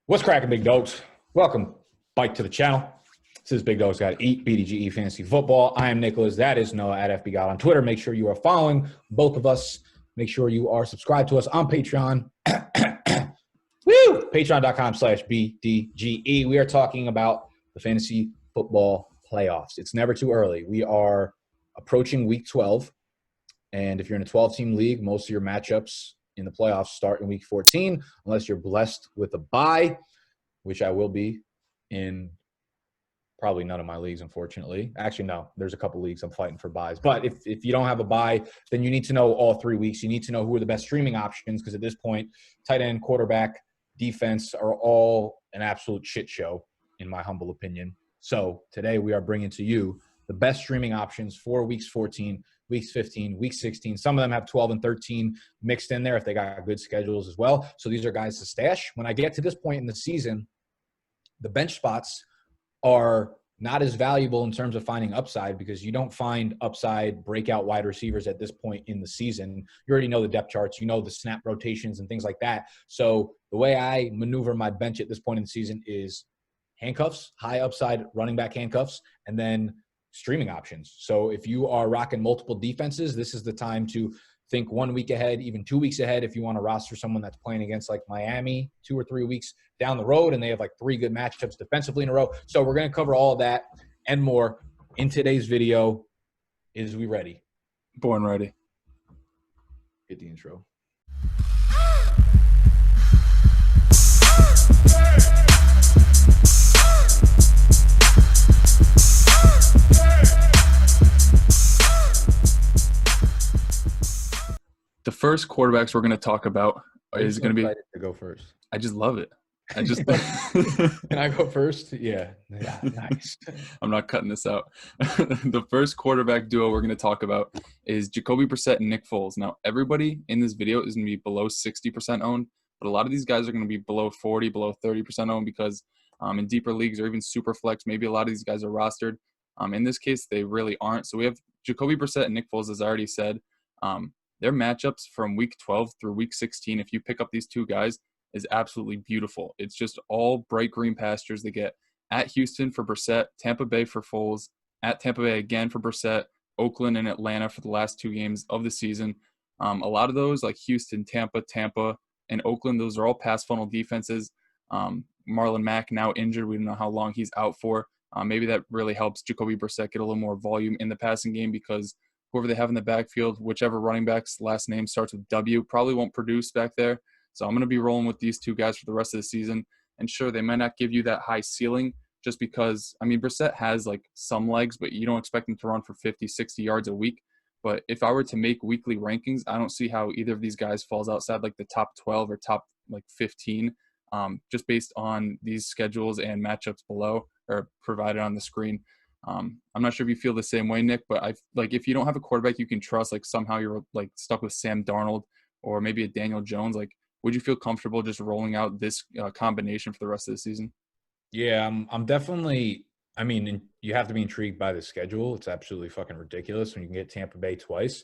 What's cracking, big dogs? Welcome back to the channel. This is Big Dogs Got Eat, BDGE Fantasy Football. I am Nicholas. That is Noah at FB God on Twitter. Make sure you are following both of us. Make sure you are subscribed to us on Patreon. Woo! Patreon.com/BDGE. We are talking about the fantasy football playoffs. It's never too early. We are approaching week 12. And if you're in a 12-team league, most of your matchups in the playoffs start in week 14, unless you're blessed with a bye, which I will be in probably none of my leagues, unfortunately. Actually, no, there's a couple leagues I'm fighting for buys. But if you don't have a bye, then you need to know all 3 weeks. You need to know who are the best streaming options because at this point, tight end, quarterback, defense are all an absolute shit show, in my humble opinion. So today we are bringing to you the best streaming options for weeks 14, weeks 15, week 16. Some of them have 12 and 13 mixed in there if they got good schedules as well. So these are guys to stash. When I get to this point in the season, the bench spots are not as valuable in terms of finding upside because you don't find upside breakout wide receivers at this point in the season. You already know the depth charts, you know the snap rotations and things like that. So the way I maneuver my bench at this point in the season is handcuffs, high upside running back handcuffs, and then streaming options. So if you are rocking multiple defenses, this is the time to think 1 week ahead, even 2 weeks ahead. If you want to roster someone that's playing against like Miami 2 or 3 weeks down the road and they have like 3 good matchups defensively in a row. So we're going to cover all of that and more in today's video. Is we ready? Born ready. Hit the intro. The first quarterbacks we're going to talk about is going to be. To go first. I just love it. I just. Can I go first? Yeah, nice. I'm not cutting this out. The first quarterback duo we're going to talk about is Jacoby Brissett and Nick Foles. Now, everybody in this video is going to be below 60% owned, but a lot of these guys are going to be below 40, below 30% owned because in deeper leagues or even super flex, maybe a lot of these guys are rostered. In this case, they really aren't. So we have Jacoby Brissett and Nick Foles, as I already said. Their matchups from week 12 through week 16, if you pick up these two guys, is absolutely beautiful. It's just all bright green pastures. They get at Houston for Brissett, Tampa Bay for Foles, at Tampa Bay again for Brissett, Oakland and Atlanta for the last 2 games of the season. A lot of those, like Houston, Tampa, and Oakland, those are all pass funnel defenses. Marlon Mack now injured. We don't know how long he's out for. Maybe that really helps Jacoby Brissett get a little more volume in the passing game because whoever they have in the backfield, whichever running back's last name starts with W, probably won't produce back there. So I'm going to be rolling with these two guys for the rest of the season. And sure, they might not give you that high ceiling just because, I mean, Brissett has like some legs, but you don't expect him to run for 50, 60 yards a week. But if I were to make weekly rankings, I don't see how either of these guys falls outside like the top 12 or top like 15, just based on these schedules and matchups below or provided on the screen. I'm not sure if you feel the same way, Nick, but if you don't have a quarterback you can trust, like somehow you're like stuck with Sam Darnold or maybe a Daniel Jones, like would you feel comfortable just rolling out this combination for the rest of the season? Yeah, I'm definitely. I mean, you have to be intrigued by the schedule. It's absolutely fucking ridiculous when you can get Tampa Bay twice.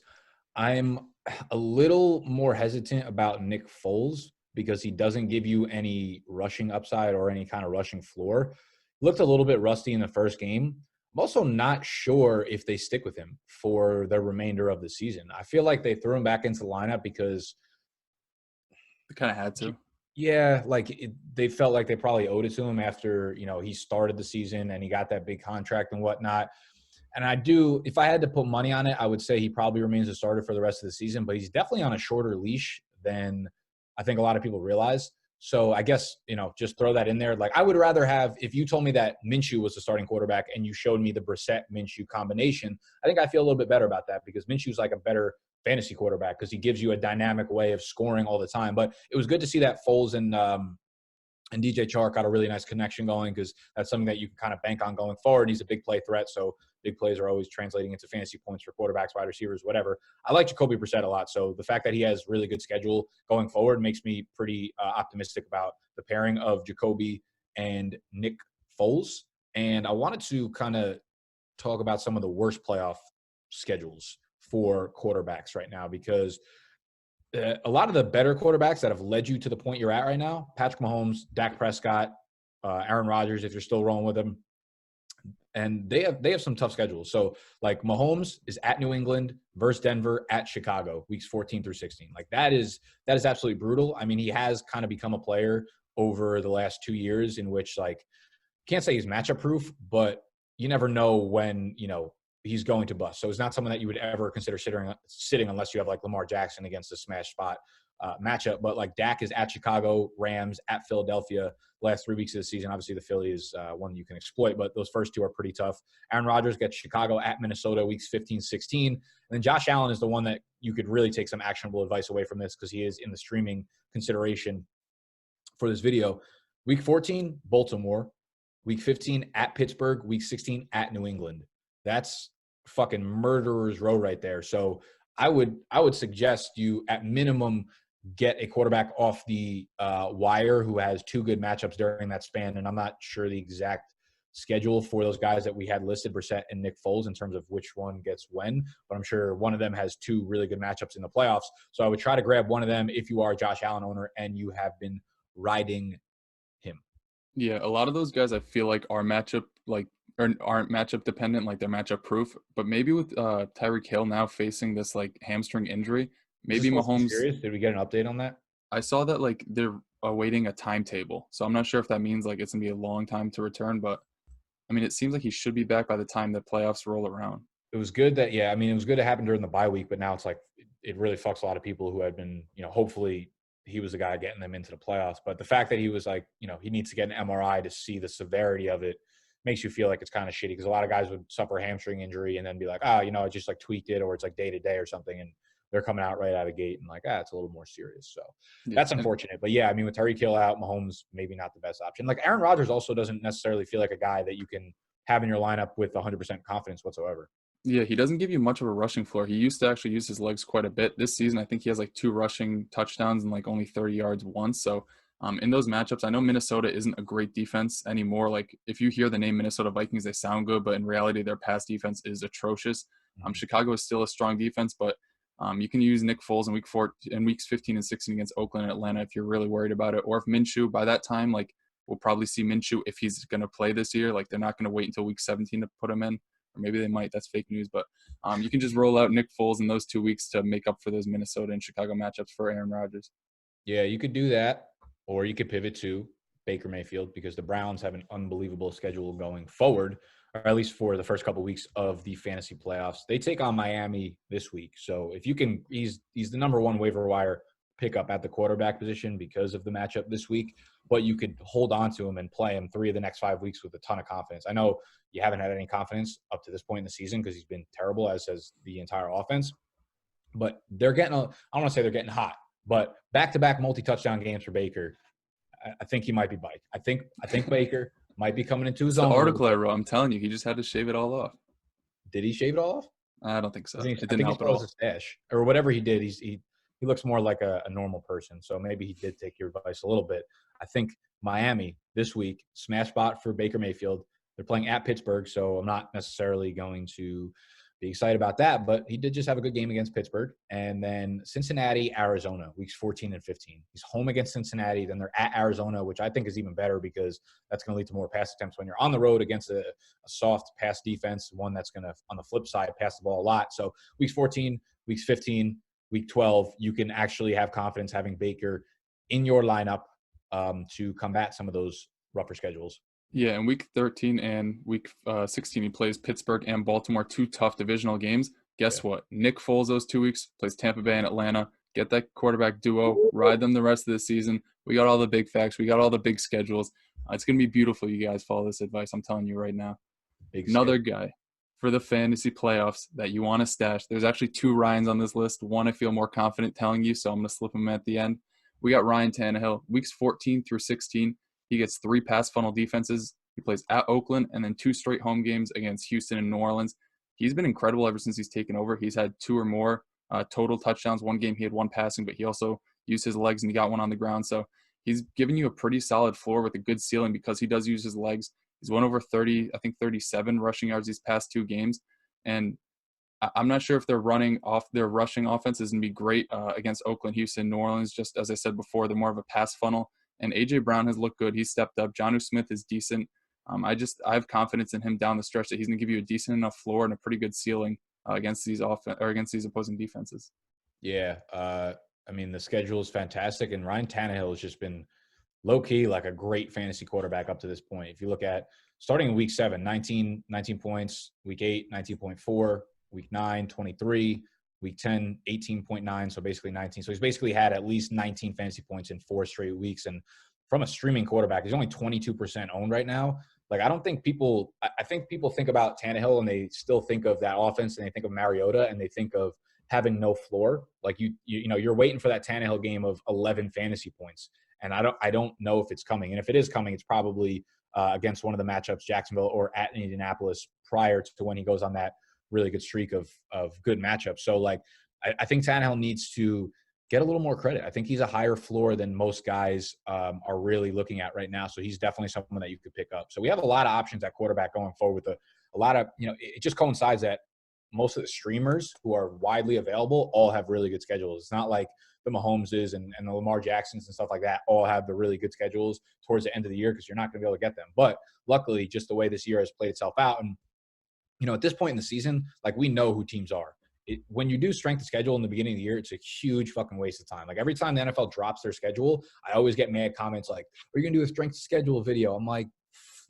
I'm a little more hesitant about Nick Foles because he doesn't give you any rushing upside or any kind of rushing floor. Looked a little bit rusty in the first game. I'm also not sure if they stick with him for the remainder of the season. I feel like they threw him back into the lineup because they kind of had to. Yeah, they felt like they probably owed it to him after, he started the season and he got that big contract and whatnot. And if I had to put money on it, I would say he probably remains a starter for the rest of the season, but he's definitely on a shorter leash than I think a lot of people realize. So I guess, just throw that in there. Like I would rather have, if you told me that Minshew was the starting quarterback and you showed me the Brissett-Minshew combination, I think I feel a little bit better about that because Minshew's like a better fantasy quarterback because he gives you a dynamic way of scoring all the time. But it was good to see that Foles and DJ Chark got a really nice connection going because that's something that you can kind of bank on going forward. He's a big play threat, so big plays are always translating into fantasy points for quarterbacks, wide receivers, whatever. I like Jacoby Brissett a lot, so the fact that he has really good schedule going forward makes me pretty optimistic about the pairing of Jacoby and Nick Foles. And I wanted to kind of talk about some of the worst playoff schedules for quarterbacks right now because A lot of the better quarterbacks that have led you to the point you're at right now, Patrick Mahomes, Dak Prescott, Aaron Rodgers, if you're still rolling with him, and they have some tough schedules. So like Mahomes is at New England versus Denver at Chicago, weeks 14 through 16. Like that is absolutely brutal. I mean, he has kind of become a player over the last 2 years in which like can't say he's matchup proof, but you never know when, he's going to bust. So it's not someone that you would ever consider sitting unless you have like Lamar Jackson against a smash spot matchup. But like Dak is at Chicago, Rams, at Philadelphia last 3 weeks of the season. Obviously the Philly is one you can exploit, but those first two are pretty tough. Aaron Rodgers gets Chicago at Minnesota weeks 15, 16. And then Josh Allen is the one that you could really take some actionable advice away from this because he is in the streaming consideration for this video. Week 14, Baltimore. Week 15 at Pittsburgh. Week 16 at New England. That's fucking murderer's row right there. So I would suggest you at minimum get a quarterback off the wire who has two good matchups during that span. And I'm not sure the exact schedule for those guys that we had listed, Brissett and Nick Foles, in terms of which one gets when, but I'm sure one of them has two really good matchups in the playoffs. So I would try to grab one of them if you are a Josh Allen owner and you have been riding him. Yeah, a lot of those guys I feel like are matchup or aren't matchup dependent, like they're matchup proof. But maybe with Tyreek Hill now facing this like hamstring injury, maybe Mahomes. Serious? Did we get an update on that? I saw that like they're awaiting a timetable, so I'm not sure if that means like it's gonna be a long time to return. But I mean, it seems like he should be back by the time the playoffs roll around. It was good that it was good to happen during the bye week, but now it's like it really fucks a lot of people who had been, hopefully he was the guy getting them into the playoffs. But the fact that he was like, he needs to get an MRI to see the severity of it makes you feel like it's kind of shitty because a lot of guys would suffer a hamstring injury and then be like, I just like tweaked it or it's like day to day or something. And they're coming out right out of the gate and like, it's a little more serious. So that's unfortunate. But yeah, I mean, with Tyreek Hill out, Mahomes maybe not the best option. Like Aaron Rodgers also doesn't necessarily feel like a guy that you can have in your lineup with 100% confidence whatsoever. Yeah, he doesn't give you much of a rushing floor. He used to actually use his legs quite a bit. This season, I think he has like 2 rushing touchdowns and like only 30 yards once. So in those matchups, I know Minnesota isn't a great defense anymore. Like if you hear the name Minnesota Vikings, they sound good, but in reality, their pass defense is atrocious. Chicago is still a strong defense, but you can use Nick Foles in weeks 15 and 16 against Oakland and Atlanta if you're really worried about it. Or if Minshew, by that time, like we'll probably see Minshew if he's going to play this year. Like they're not going to wait until week 17 to put him in. Or maybe they might. That's fake news. But you can just roll out Nick Foles in those 2 weeks to make up for those Minnesota and Chicago matchups for Aaron Rodgers. Yeah, you could do that. Or you could pivot to Baker Mayfield because the Browns have an unbelievable schedule going forward, or at least for the first couple of weeks of the fantasy playoffs. They take on Miami this week. So if you can, he's the number one waiver wire pickup at the quarterback position because of the matchup this week, but you could hold on to him and play him 3 of the next 5 weeks with a ton of confidence. I know you haven't had any confidence up to this point in the season because he's been terrible, as has the entire offense, but they're getting, I don't want to say they're getting hot, but back-to-back multi-touchdown games for Baker. I think he might be bike. I think Baker might be coming into his own. The article I wrote, I'm telling you, he just had to shave it all off. Did he shave it all off? I don't think so. It didn't help at all. His stash or whatever he did. He looks more like a normal person. So maybe he did take your advice a little bit. I think Miami this week, smash spot for Baker Mayfield. They're playing at Pittsburgh, so I'm not necessarily going to be excited about that, but he did just have a good game against Pittsburgh. And then Cincinnati, Arizona, weeks 14 and 15. He's home against Cincinnati. Then they're at Arizona, which I think is even better because that's going to lead to more pass attempts when you're on the road against a soft pass defense, one that's going to, on the flip side, pass the ball a lot. So weeks 14, weeks 15, week 12, you can actually have confidence having Baker in your lineup to combat some of those rougher schedules. Yeah, in week 13 and week 16, he plays Pittsburgh and Baltimore, 2 tough divisional games. Guess what? Nick Foles those 2 weeks plays Tampa Bay and Atlanta. Get that quarterback duo, ride them the rest of the season. We got all the big facts. We got all the big schedules. It's going to be beautiful. You guys follow this advice. I'm telling you right now. Another guy for the fantasy playoffs that you want to stash. There's actually 2 Ryans on this list. One I feel more confident telling you, so I'm going to slip him at the end. We got Ryan Tannehill, weeks 14 through 16. He gets 3 pass funnel defenses. He plays at Oakland and then 2 straight home games against Houston and New Orleans. He's been incredible ever since he's taken over. He's had 2 or more total touchdowns. One game he had 1 passing, but he also used his legs and he got 1 on the ground. So he's given you a pretty solid floor with a good ceiling because he does use his legs. He's won over 30, I think 37 rushing yards these past 2 games. And I'm not sure if their rushing offense is going to be great against Oakland, Houston, New Orleans. Just as I said before, they're more of a pass funnel. And A.J. Brown has looked good. He's stepped up. Jonnu Smith is decent. I have confidence in him down the stretch that he's going to give you a decent enough floor and a pretty good ceiling against these opposing defenses. Yeah. I mean, the schedule is fantastic, and Ryan Tannehill has just been low-key like a great fantasy quarterback up to this point. If you look at starting in week 7, 19 points, week 8, 19.4, week 9, 23, week 10, 18.9, so basically 19. So he's basically had at least 19 fantasy points in 4 straight weeks. And from a streaming quarterback, he's only 22% owned right now. Like, I think people think about Tannehill and they still think of that offense and they think of Mariota and they think of having no floor. Like you're waiting for that Tannehill game of 11 fantasy points. And I don't know if it's coming. And if it is coming, it's probably against one of the matchups, Jacksonville or at Indianapolis, prior to when he goes on that really good streak of good matchups. So, like, I think Tannehill needs to get a little more credit. I think he's a higher floor than most guys are really looking at right now. So he's definitely someone that you could pick up. So we have a lot of options at quarterback going forward with a lot of, it just coincides that most of the streamers who are widely available all have really good schedules. It's not like the Mahomeses and the Lamar Jacksons and stuff like that all have the really good schedules towards the end of the year because you're not going to be able to get them. But luckily, just the way this year has played itself out, and at this point in the season, like, we know who teams are. When you do strength of schedule in the beginning of the year, it's a huge fucking waste of time. Like, every time the NFL drops their schedule, I always get mad comments like, "Are you going to do a strength of schedule video?" I'm like,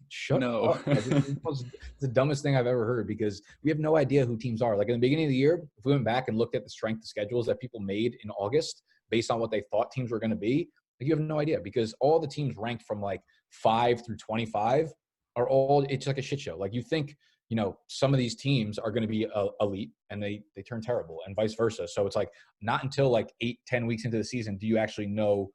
shut up. It's the dumbest thing I've ever heard because we have no idea who teams are. Like, in the beginning of the year, if we went back and looked at the strength of schedules that people made in August based on what they thought teams were going to be, like, you have no idea because all the teams ranked from like 5 through 25 are all – it's like a shit show. Like, you think – some of these teams are going to be elite and they turn terrible and vice versa. So it's like not until like 8-10 weeks into the season do you actually know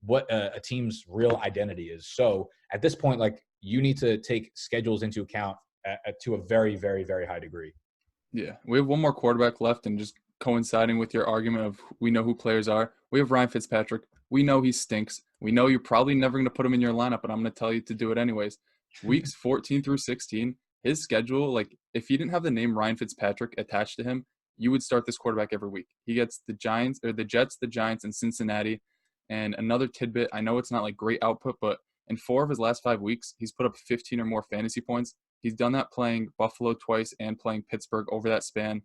what a team's real identity is. So at this point, like, you need to take schedules into account to a very, very, very high degree. Yeah. We have one more quarterback left, and just coinciding with your argument of we know who players are, we have Ryan Fitzpatrick. We know he stinks. We know you're probably never going to put him in your lineup, but I'm going to tell you to do it anyways. Weeks 14 through 16, his schedule, like, if he didn't have the name Ryan Fitzpatrick attached to him, you would start this quarterback every week. He gets the Jets, the Giants, and Cincinnati. And another tidbit, I know it's not like great output, but in 4 of his last 5 weeks, he's put up 15 or more fantasy points. He's done that playing Buffalo twice and playing Pittsburgh over that span.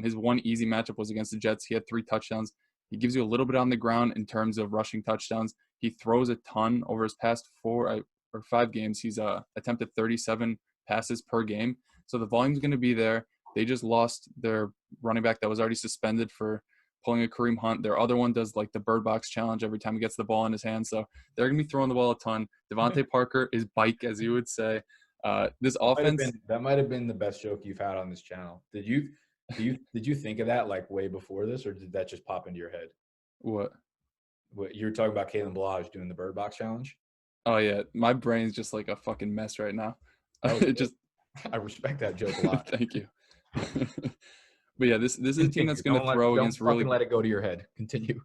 His one easy matchup was against the Jets. He had 3 touchdowns. He gives you a little bit on the ground in terms of rushing touchdowns. He throws a ton over his past 4 or 5 games. He's attempted 37 passes per game. So the volume's going to be there. They just lost their running back that was already suspended for pulling a Kareem Hunt. Their other one does like the bird box challenge every time he gets the ball in his hand. So they're going to be throwing the ball a ton. Devontae Parker is bike, as you would say. This offense that might have been the best joke you've had on this channel. Did you think of that like way before this, or did that just pop into your head? What you were talking about Kalen Balaj doing the bird box challenge? Oh yeah, my brain's just like a fucking mess right now. I respect that joke a lot. Thank you. But yeah, this is a team that's going to throw against really. Don't let it go to your head. Continue.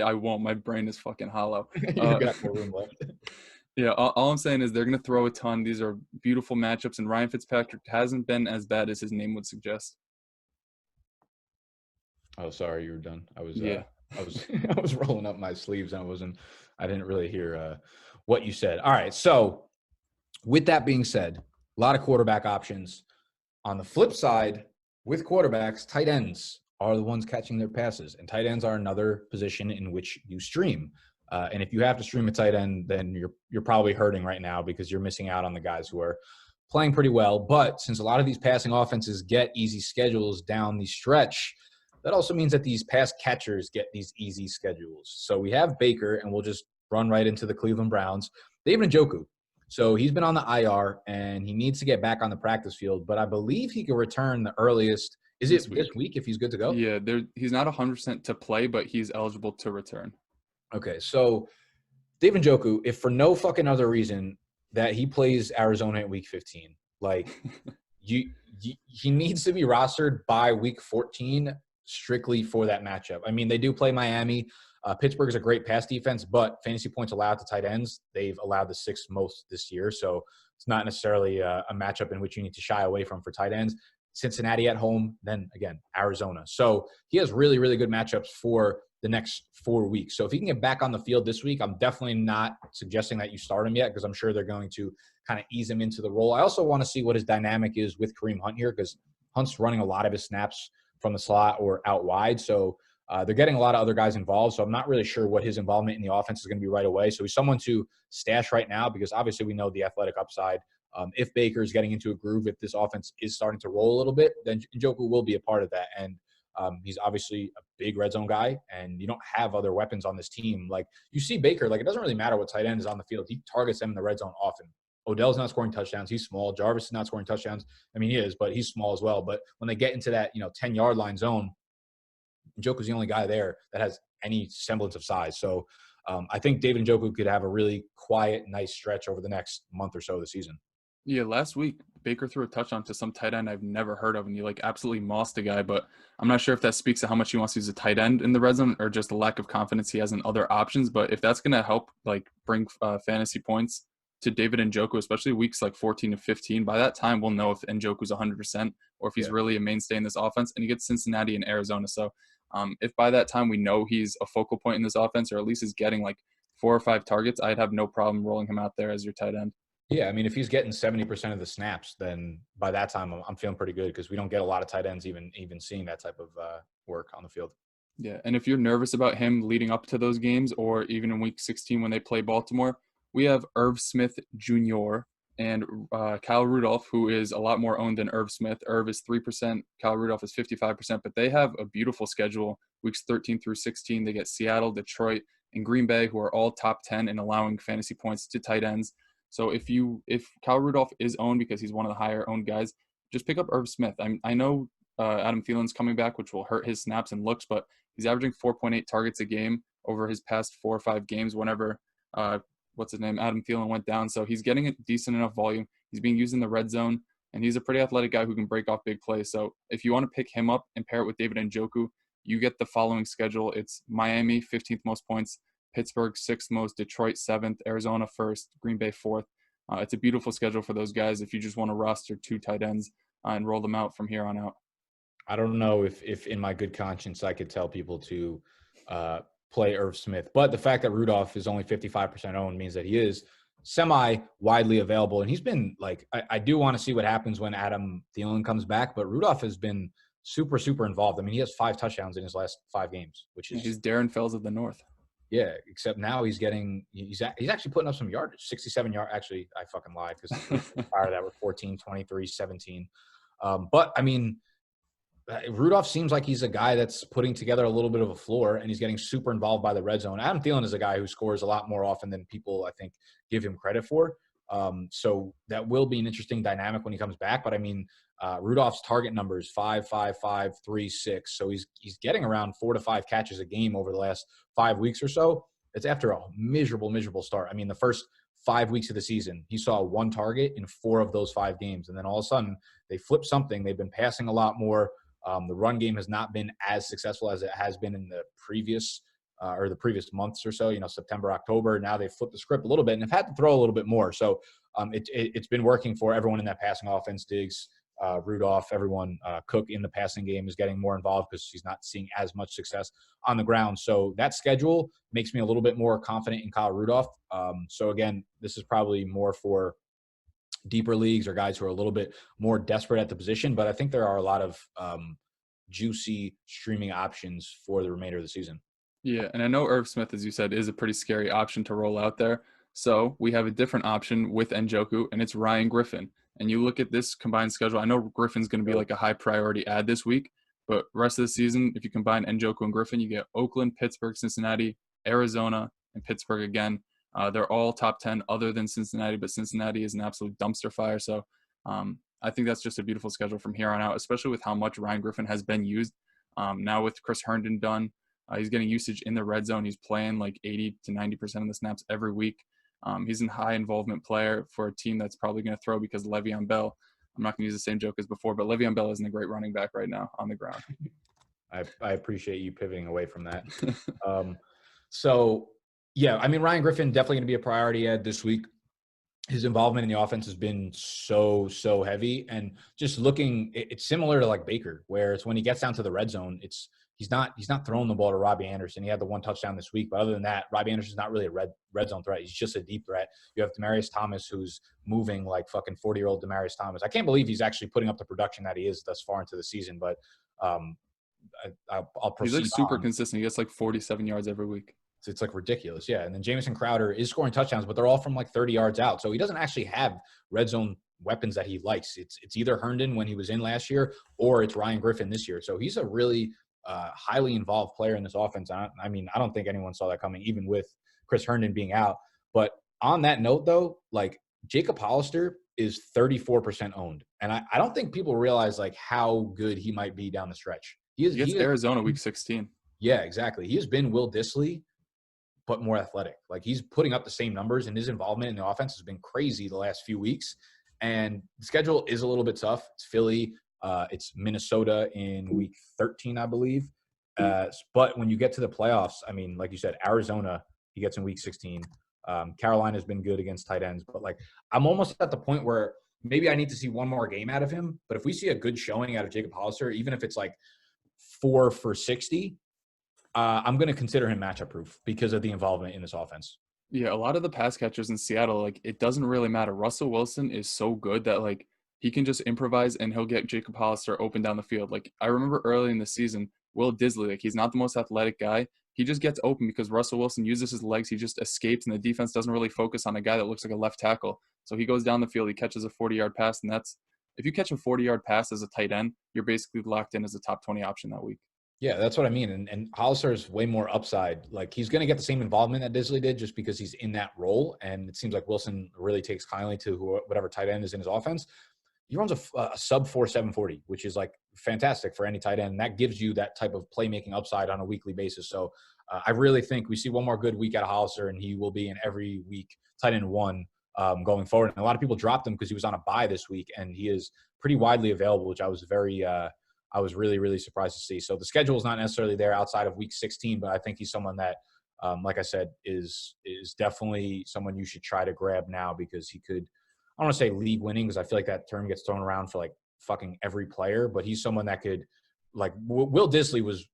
I won't. My brain is fucking hollow. You got more room left. Yeah, all I'm saying is they're going to throw a ton. These are beautiful matchups, and Ryan Fitzpatrick hasn't been as bad as his name would suggest. Oh, sorry, you were done. I was I was rolling up my sleeves and I didn't really hear what you said. All right, so with that being said, a lot of quarterback options. On the flip side, with quarterbacks, tight ends are the ones catching their passes, and tight ends are another position in which you stream. And if you have to stream a tight end, then you're probably hurting right now because you're missing out on the guys who are playing pretty well. But since a lot of these passing offenses get easy schedules down the stretch, that also means that these pass catchers get these easy schedules. So we have Baker, and we'll just run right into the Cleveland Browns. David Njoku. So he's been on the IR, and he needs to get back on the practice field. But I believe he can return the earliest. Is it this week if he's good to go? Yeah, he's not 100% to play, but he's eligible to return. Okay, so David Njoku, if for no fucking other reason that he plays Arizona at week 15, like he needs to be rostered by week 14 strictly for that matchup. I mean, they do play Miami. Pittsburgh is a great pass defense, but fantasy points allowed to tight ends, they've allowed the 6th most this year. So it's not necessarily a matchup in which you need to shy away from for tight ends. Cincinnati at home, then again, Arizona. So he has really, really good matchups for the next 4 weeks. So if he can get back on the field this week, I'm definitely not suggesting that you start him yet because I'm sure they're going to kind of ease him into the role. I also want to see what his dynamic is with Kareem Hunt here because Hunt's running a lot of his snaps from the slot or out wide. So they're getting a lot of other guys involved. So I'm not really sure what his involvement in the offense is going to be right away. So he's someone to stash right now because obviously we know the athletic upside. If Baker's getting into a groove, if this offense is starting to roll a little bit, then Njoku will be a part of that. And he's obviously a big red zone guy, and you don't have other weapons on this team. Like you see Baker, like it doesn't really matter what tight end is on the field. He targets them in the red zone often. Odell's not scoring touchdowns. He's small. Jarvis is not scoring touchdowns. I mean, he is, but he's small as well. But when they get into that, 10-yard line zone, Njoku's the only guy there that has any semblance of size. So I think David Njoku could have a really quiet, nice stretch over the next month or so of the season. Yeah, last week Baker threw a touchdown to some tight end I've never heard of, and he absolutely mossed a guy. But I'm not sure if that speaks to how much he wants to use a tight end in the red zone or just the lack of confidence he has in other options. But if that's going to help bring fantasy points to David Njoku, especially weeks 14 to 15, by that time we'll know if Njoku's 100% or if he's really a mainstay in this offense. And he gets Cincinnati and Arizona, so if by that time we know he's a focal point in this offense, or at least is getting 4 or 5 targets, I'd have no problem rolling him out there as your tight end. Yeah, I mean, if he's getting 70% of the snaps, then by that time I'm feeling pretty good because we don't get a lot of tight ends even seeing that type of work on the field. Yeah, and if you're nervous about him leading up to those games or even in Week 16 when they play Baltimore, we have Irv Smith Jr. and Kyle Rudolph, who is a lot more owned than Irv Smith. Irv is 3%, Kyle Rudolph is 55%, but they have a beautiful schedule. Weeks 13 through 16, they get Seattle, Detroit, and Green Bay, who are all top 10 in allowing fantasy points to tight ends. So if Kyle Rudolph is owned because he's one of the higher owned guys, just pick up Irv Smith. I know Adam Thielen's coming back, which will hurt his snaps and looks, but he's averaging 4.8 targets a game over his past 4 or 5 games whenever Adam Thielen went down. So he's getting a decent enough volume. He's being used in the red zone, and he's a pretty athletic guy who can break off big plays. So if you want to pick him up and pair it with David Njoku, you get the following schedule. It's Miami, 15th most points, Pittsburgh, 6th most, Detroit, 7th, Arizona, 1st, Green Bay, 4th. It's a beautiful schedule for those guys if you just want to roster 2 tight ends and roll them out from here on out. I don't know if in my good conscience I could tell people to play Irv Smith, but the fact that Rudolph is only 55% owned means that he is semi-widely available. And he's been I do want to see what happens when Adam Thielen comes back, but Rudolph has been super, super involved. I mean, he has 5 touchdowns in his last 5 games, which is he's Darren Fells of the North. Yeah, except now he's actually putting up some yardage, 67 yards. Actually, I fucking lied because prior to that were 14, 23, 17. But I mean, Rudolph seems like he's a guy that's putting together a little bit of a floor, and he's getting super involved by the red zone. Adam Thielen is a guy who scores a lot more often than people, I think, give him credit for. So that will be an interesting dynamic when he comes back. But I mean, Rudolph's target numbers 5, 5, 5, 3, 6. So he's getting around 4 to 5 catches a game over the last 5 weeks or so. It's after a miserable start. I mean, the first 5 weeks of the season, he saw 1 target in 4 of those 5 games. And then all of a sudden they flipped something. They've been passing a lot more. The run game has not been as successful as it has been in the previous months or so, September, October. Now they've flipped the script a little bit and have had to throw a little bit more. So it's been working for everyone in that passing offense. Diggs, Rudolph, everyone. Cook in the passing game is getting more involved because he's not seeing as much success on the ground. So that schedule makes me a little bit more confident in Kyle Rudolph. So again, this is probably more for deeper leagues or guys who are a little bit more desperate at the position. But I think there are a lot of juicy streaming options for the remainder of the season. Yeah, and I know Irv Smith, as you said, is a pretty scary option to roll out there. So we have a different option with Njoku, and it's Ryan Griffin. And you look at this combined schedule, I know Griffin's going to be a high priority add this week, but rest of the season, if you combine Njoku and Griffin, you get Oakland, Pittsburgh, Cincinnati, Arizona, and Pittsburgh again. They're all top 10 other than Cincinnati, but Cincinnati is an absolute dumpster fire. So I think that's just a beautiful schedule from here on out, especially with how much Ryan Griffin has been used. Now with Chris Herndon done, he's getting usage in the red zone. He's playing 80 to 90% of the snaps every week. He's a high involvement player for a team that's probably going to throw because Le'Veon Bell, I'm not going to use the same joke as before, but Le'Veon Bell isn't a great running back right now on the ground. I appreciate you pivoting away from that. So, yeah, I mean, Ryan Griffin definitely going to be a priority ad this week. his involvement in the offense has been so heavy. And just looking, it's similar to like Baker, where it's when he gets down to the red zone, he's not throwing the ball to Robbie Anderson. He had the one touchdown this week, but other than that, Robbie Anderson's not really a red zone threat. He's just a deep threat. You have Demaryius Thomas, who's moving like fucking 40-year-old Demaryius Thomas. I can't believe he's actually putting up the production that he is thus far into the season, but I'll proceed. He's like super on. consistent. He gets like 47 yards every week. It's like ridiculous. Yeah. And then Jamison Crowder is scoring touchdowns, but they're all from like 30 yards out. So he doesn't actually have red zone weapons that he likes. It's either Herndon when he was in last year, or it's Ryan Griffin this year. So he's a really highly involved player in this offense. I mean, I don't think anyone saw that coming, even with Chris Herndon being out. But on that note, though, like Jacob Hollister is 34% owned. And I don't think people realize like how good he might be down the stretch. He gets Arizona week 16. Yeah, exactly. He has been Will Dissly, but more athletic. Like he's putting up the same numbers, and his involvement in the offense has been crazy the last few weeks. And the schedule is a little bit tough. It's Philly. It's Minnesota in week 13, I believe. But when you get to the playoffs, I mean, like you said, Arizona, he gets in week 16. Carolina's been good against tight ends. But like I'm almost at the point where maybe I need to see one more game out of him. But if we see a good showing out of Jacob Hollister, even if it's like 4 for 60, I'm going to consider him matchup proof because of the involvement in this offense. Yeah, a lot of the pass catchers in Seattle, like it doesn't really matter. Russell Wilson is so good that like he can just improvise and he'll get Jacob Hollister open down the field. Like I remember early in the season, Will Dissly, like he's not the most athletic guy. He just gets open because Russell Wilson uses his legs. He just escapes, and the defense doesn't really focus on a guy that looks like a left tackle. So he goes down the field, he catches a 40-yard pass, and that's if you catch a 40-yard pass as a tight end, you're basically locked in as a top 20 option that week. Yeah, that's what I mean. And Hollister is way more upside. Like he's going to get the same involvement that Dissly did just because he's in that role. And it seems like Wilson really takes kindly to whatever tight end is in his offense. He runs a sub 4.740, which is like fantastic for any tight end. And that gives you that type of playmaking upside on a weekly basis. So I really think we see one more good week out of Hollister, and he will be in every week tight end one going forward. And a lot of people dropped him because he was on a bye this week, and he is pretty widely available, which I was really, really surprised to see. So the schedule is not necessarily there outside of week 16, but I think he's someone that, like I said, is definitely someone you should try to grab now because he could, I don't want to say league winning because I feel like that term gets thrown around for like fucking every player, but he's someone that could, like Will Dissly was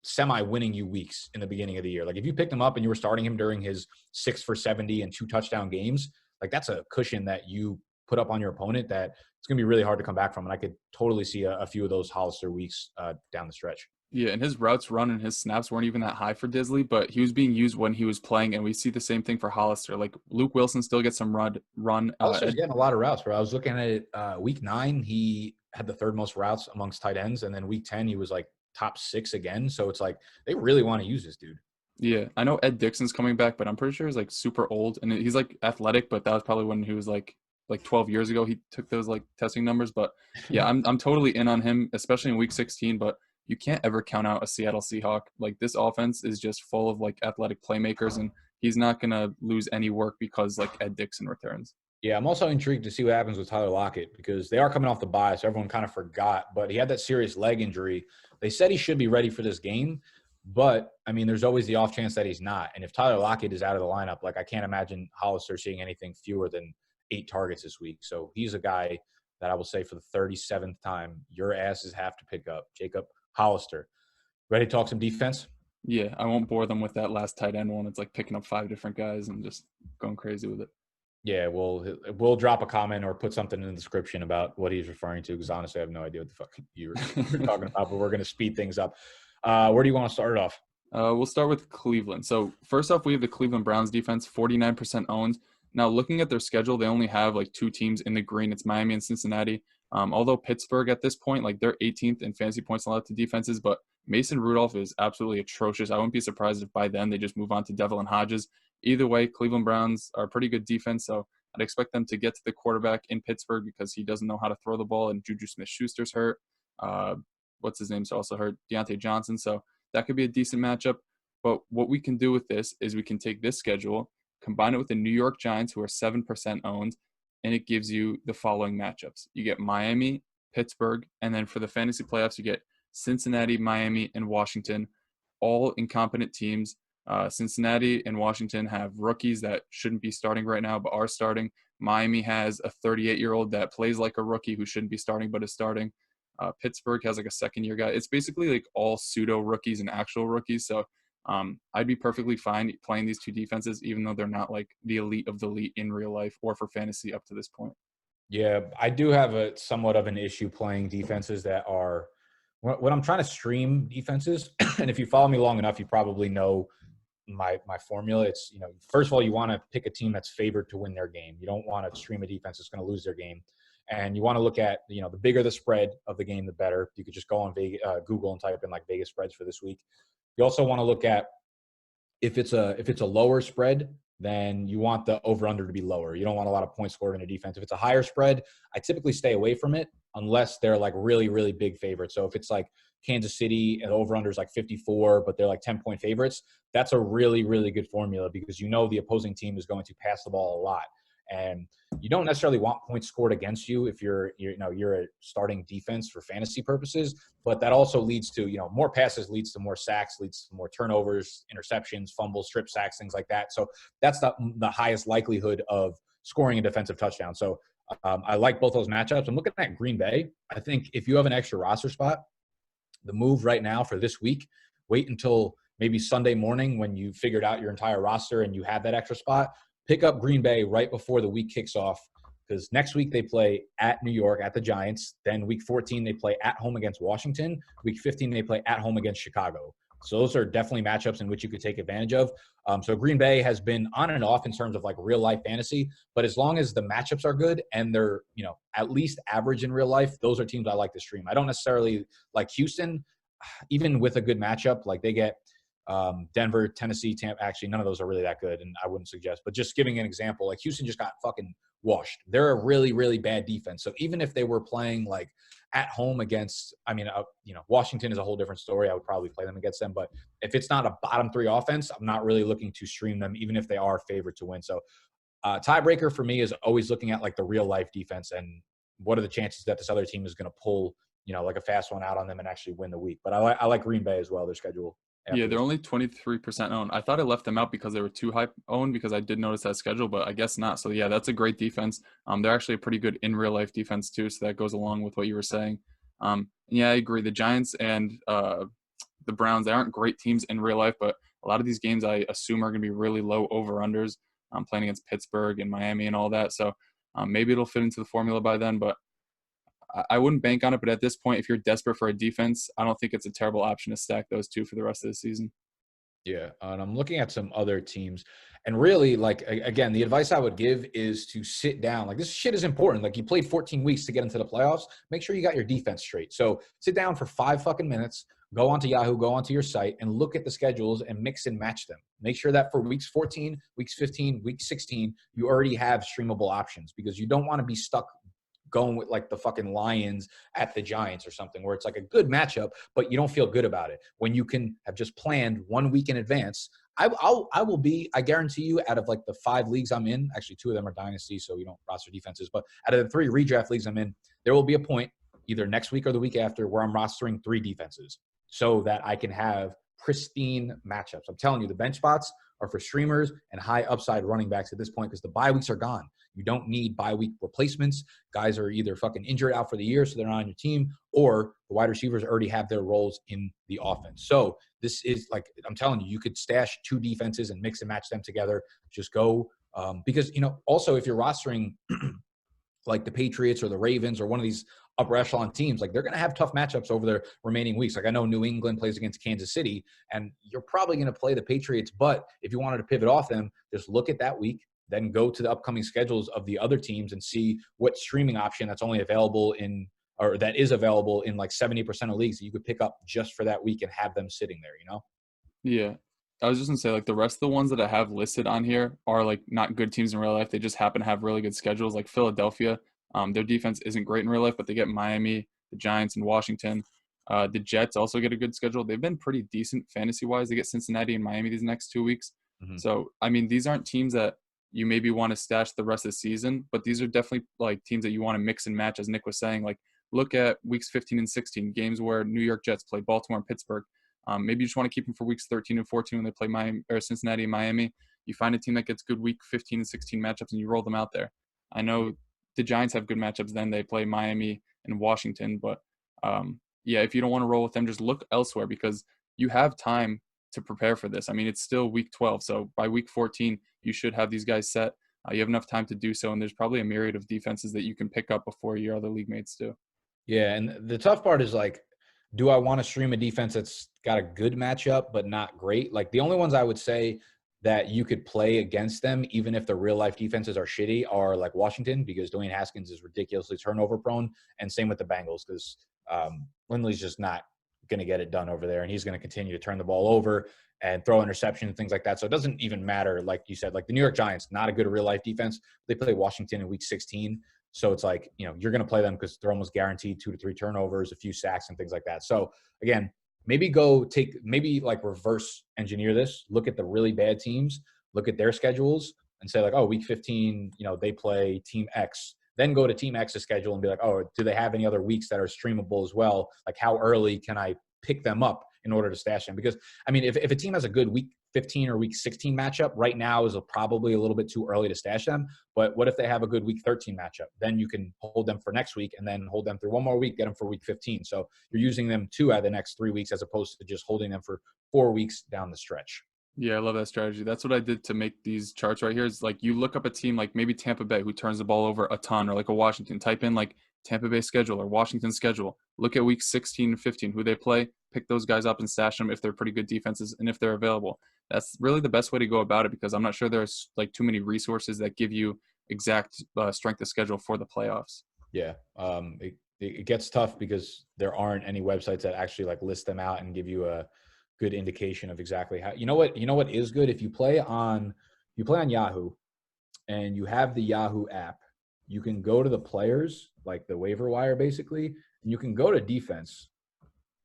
semi-winning you weeks in the beginning of the year. Like if you picked him up and you were starting him during his 6 for 70 and 2 touchdown games, like that's a cushion that you put up on your opponent that it's going to be really hard to come back from. And I could totally see a few of those Hollister weeks down the stretch. Yeah, and his routes run and his snaps weren't even that high for Dissly, but he was being used when he was playing, and we see the same thing for Hollister. Like Luke Wilson still gets some run. Hollister's getting a lot of routes, bro. I was looking at it week 9, he had the 3rd most routes amongst tight ends, and then week 10 he was like top 6 again. So it's like they really want to use this dude. Yeah, I know Ed Dixon's coming back, but I'm pretty sure he's like super old, and he's like athletic, but that was probably when he was like 12 years ago he took those like testing numbers. But yeah, I'm totally in on him, especially in week 16. But you can't ever count out a Seattle Seahawk. Like this offense is just full of like athletic playmakers, and he's not gonna lose any work because like Ed Dixon returns. Yeah, I'm also intrigued to see what happens with Tyler Lockett because they are coming off the bye, so everyone kind of forgot. But he had that serious leg injury. They said he should be ready for this game, but I mean, there's always the off chance that he's not. And if Tyler Lockett is out of the lineup, like I can't imagine Hollister seeing anything fewer than 8 targets this week. So he's a guy that I will say for the 37th time, your asses have to pick up. Jacob Hollister. Ready to talk some defense? Yeah, I won't bore them with that last tight end one. It's like picking up 5 different guys and just going crazy with it. Yeah, we'll drop a comment or put something in the description about what he's referring to because honestly, I have no idea what the fuck you're talking about, but we're going to speed things up. Where do you want to start it off? We'll start with Cleveland. So first off, we have the Cleveland Browns defense, 49% owned. Now, looking at their schedule, they only have like 2 teams in the green. It's Miami and Cincinnati. Although Pittsburgh at this point, like they're 18th in fantasy points allowed to defenses, but Mason Rudolph is absolutely atrocious. I wouldn't be surprised if by then they just move on to Devlin Hodges. Either way, Cleveland Browns are a pretty good defense, so I'd expect them to get to the quarterback in Pittsburgh because he doesn't know how to throw the ball, and Juju Smith-Schuster's hurt. What's his name's also hurt? Deontay Johnson. So that could be a decent matchup. But what we can do with this is we can take this schedule, combine it with the New York Giants, who are 7% owned, and it gives you the following matchups. You get Miami, Pittsburgh, and then for the fantasy playoffs, you get Cincinnati, Miami, and Washington, all incompetent teams. Cincinnati and Washington have rookies that shouldn't be starting right now but are starting. Miami has a 38-year-old that plays like a rookie who shouldn't be starting but is starting. Pittsburgh has like a second-year guy. It's basically like all pseudo rookies and actual rookies. So I'd be perfectly fine playing these two defenses, even though they're not like the elite of the elite in real life or for fantasy up to this point. Yeah, I do have a somewhat of an issue playing defenses that are when I'm trying to stream defenses. And if you follow me long enough, you probably know my formula. It's, first of all, you want to pick a team that's favored to win their game. You don't want to stream a defense that's going to lose their game. And you want to look at, the bigger the spread of the game, the better. You could just go on Google and type in like Vegas spreads for this week. You also want to look at if it's a lower spread, then you want the over-under to be lower. You don't want a lot of points scored in a defense. If it's a higher spread, I typically stay away from it unless they're like really, really big favorites. So if it's like Kansas City and the over-under is like 54, but they're like 10-point favorites, that's a really, really good formula because the opposing team is going to pass the ball a lot. And you don't necessarily want points scored against you if you're a starting defense for fantasy purposes, but that also leads to, more passes leads to more sacks, leads to more turnovers, interceptions, fumbles, strip sacks, things like that. So that's the highest likelihood of scoring a defensive touchdown. So I like both those matchups. I'm looking at Green Bay. I think if you have an extra roster spot, the move right now for this week, wait until maybe Sunday morning when you figured out your entire roster and you have that extra spot. Pick up Green Bay right before the week kicks off because next week they play at New York at the Giants. Then week 14, they play at home against Washington. Week 15, they play at home against Chicago. So those are definitely matchups in which you could take advantage of. So Green Bay has been on and off in terms of like real life fantasy, but as long as the matchups are good and they're, at least average in real life, those are teams I like to stream. I don't necessarily like Houston, even with a good matchup, like they get Denver, Tennessee, Tampa. Actually, none of those are really that good, and I wouldn't suggest. But just giving an example, like Houston just got fucking washed. They're a really, really bad defense. So even if they were playing like at home against, Washington is a whole different story. I would probably play them against them. But if it's not a bottom three offense, I'm not really looking to stream them, even if they are favored to win. So tiebreaker for me is always looking at like the real life defense and what are the chances that this other team is going to pull, like a fast one out on them and actually win the week. But I like Green Bay as well, their schedule. Yeah, they're only 23% owned. I thought I left them out because they were too high owned because I did notice that schedule, but I guess not. So yeah, that's a great defense. They're actually a pretty good in real life defense too. So that goes along with what you were saying. Yeah, I agree. The Giants and the Browns, they aren't great teams in real life, but a lot of these games I assume are going to be really low over-unders. Playing against Pittsburgh and Miami and all that. So maybe it'll fit into the formula by then, but I wouldn't bank on it, but at this point, if you're desperate for a defense, I don't think it's a terrible option to stack those two for the rest of the season. Yeah, and I'm looking at some other teams. And really, like, again, the advice I would give is to sit down. Like, this shit is important. Like, you played 14 weeks to get into the playoffs. Make sure you got your defense straight. So sit down for 5 fucking minutes, go onto Yahoo, go onto your site, and look at the schedules and mix and match them. Make sure that for weeks 14, weeks 15, week 16, you already have streamable options because you don't want to be stuck going with like the fucking Lions at the Giants or something where it's like a good matchup, but you don't feel good about it when you can have just planned 1 week in advance. I will be, I guarantee you, out of like the 5 leagues I'm in, actually 2 of them are dynasty, so you don't roster defenses, but out of the 3 redraft leagues I'm in, there will be a point either next week or the week after where I'm rostering 3 defenses so that I can have pristine matchups. I'm telling you, the bench spots are for streamers and high upside running backs at this point because the bye weeks are gone. You don't need bye week replacements. Guys are either fucking injured out for the year, so they're not on your team, or the wide receivers already have their roles in the offense. So this is like, I'm telling you, you could stash 2 defenses and mix and match them together. Just go because, also if you're rostering like the Patriots or the Ravens or one of these upper echelon teams, like they're going to have tough matchups over their remaining weeks. Like I know New England plays against Kansas City and you're probably going to play the Patriots, but if you wanted to pivot off them, just look at that week, then go to the upcoming schedules of the other teams and see what streaming option that's only available in, or that is available in like 70% of leagues that you could pick up just for that week and have them sitting there, Yeah. I was just going to say, like, the rest of the ones that I have listed on here are, like, not good teams in real life. They just happen to have really good schedules. Like Philadelphia, their defense isn't great in real life, but they get Miami, the Giants, and Washington. The Jets also get a good schedule. They've been pretty decent fantasy-wise. They get Cincinnati and Miami these next 2 weeks. Mm-hmm. So, I mean, these aren't teams that you maybe want to stash the rest of the season, but these are definitely, like, teams that you want to mix and match, as Nick was saying. Like, look at weeks 15 and 16, games where New York Jets play Baltimore and Pittsburgh. Maybe you just want to keep them for weeks 13 and 14 when they play Miami or Cincinnati and Miami. You find a team that gets good week 15 and 16 matchups and you roll them out there. I know the Giants have good matchups. Then they play Miami and Washington. But yeah, if you don't want to roll with them, just look elsewhere because you have time to prepare for this. I mean, it's still week 12. So by week 14, you should have these guys set. You have enough time to do so. And there's probably a myriad of defenses that you can pick up before your other league mates do. Yeah, and the tough part is like, do I want to stream a defense that's got a good matchup but not great? Like the only ones I would say that you could play against them, even if the real life defenses are shitty, are like Washington because Dwayne Haskins is ridiculously turnover prone, and same with the Bengals because Lindley's just not going to get it done over there, and he's going to continue to turn the ball over and throw interceptions and things like that. So it doesn't even matter, like you said, like the New York Giants, not a good real life defense. They play Washington in week 16. So it's like, you know, you're going to play them because they're almost guaranteed 2 to 3 turnovers, a few sacks and things like that. So again, maybe like reverse engineer this, look at the really bad teams, look at their schedules and say like, oh, week 15, you know, they play team X, then go to team X's schedule and be like, oh, do they have any other weeks that are streamable as well? Like how early can I pick them up in order to stash them? Because I mean, if a team has a good week 15 or week 16 matchup, right now is probably a little bit too early to stash them. But what if they have a good week 13 matchup? Then you can hold them for next week and then hold them through one more week, get them for week 15. So you're using them 2 out of the next 3 weeks as opposed to just holding them for 4 weeks down the stretch. Yeah, I love that strategy. That's what I did to make these charts right here is like you look up a team like maybe Tampa Bay who turns the ball over a ton, or like a Washington, type in like Tampa Bay schedule or Washington schedule. Look at week 16 and 15, who they play, pick those guys up and stash them if they're pretty good defenses and if they're available. That's really the best way to go about it because I'm not sure there's like too many resources that give you exact strength of schedule for the playoffs. Yeah. It gets tough because there aren't any websites that actually like list them out and give you a good indication of exactly how. You know what is good? If you play on Yahoo and you have the Yahoo app, you can go to the players, like the waiver wire basically, and you can go to defense.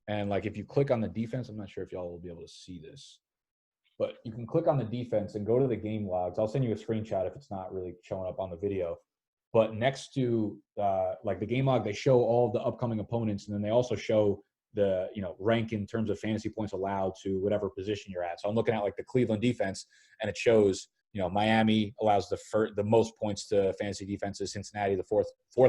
And like if you click on the defense, I'm not sure if y'all will be able to see this, but you can click on the defense and go to the game logs. I'll send you a screenshot if it's not really showing up on the video. But next to like the game log, they show all the upcoming opponents, and then they also show the rank in terms of fantasy points allowed to whatever position you're at. So I'm looking at like the Cleveland defense, and it shows Miami allows the most points to fantasy defenses, Cincinnati the fourth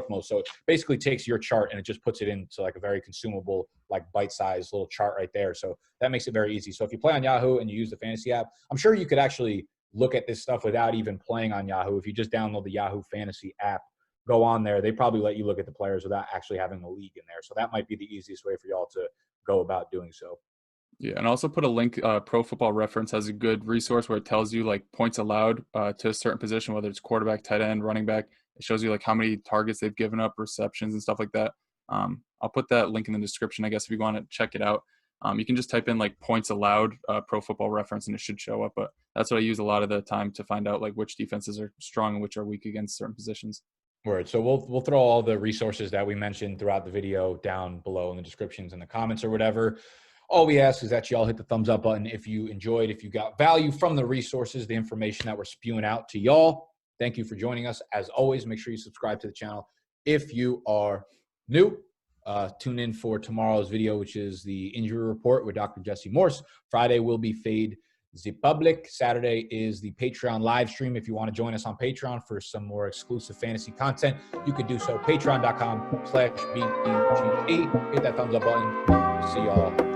most. So it basically takes your chart and it just puts it into like a very consumable, like bite-sized little chart right there. So that makes it very easy. So if you play on Yahoo and you use the fantasy app, I'm sure you could actually look at this stuff without even playing on Yahoo. If you just download the Yahoo Fantasy app, go on there, they probably let you look at the players without actually having a league in there. So that might be the easiest way for y'all to go about doing so. Yeah, and also put a link. Pro Football Reference has a good resource where it tells you like points allowed to a certain position, whether it's quarterback, tight end, running back. It shows you like how many targets they've given up, receptions, and stuff like that. I'll put that link in the description, I guess, if you want to check it out. You can just type in like points allowed, Pro Football Reference, and it should show up. But that's what I use a lot of the time to find out like which defenses are strong and which are weak against certain positions. Word. So we'll throw all the resources that we mentioned throughout the video down below in the descriptions and the comments or whatever. All we ask is that you all hit the thumbs up button if you enjoyed, if you got value from the resources, the information that we're spewing out to y'all. Thank you for joining us. As always, make sure you subscribe to the channel. If you are new, tune in for tomorrow's video, which is the injury report with Dr. Jesse Morse. Friday will be Fade the Public. Saturday is the Patreon live stream. If you want to join us on Patreon for some more exclusive fantasy content, you could do so. Patreon.com/BEGA. Hit that thumbs up button. See y'all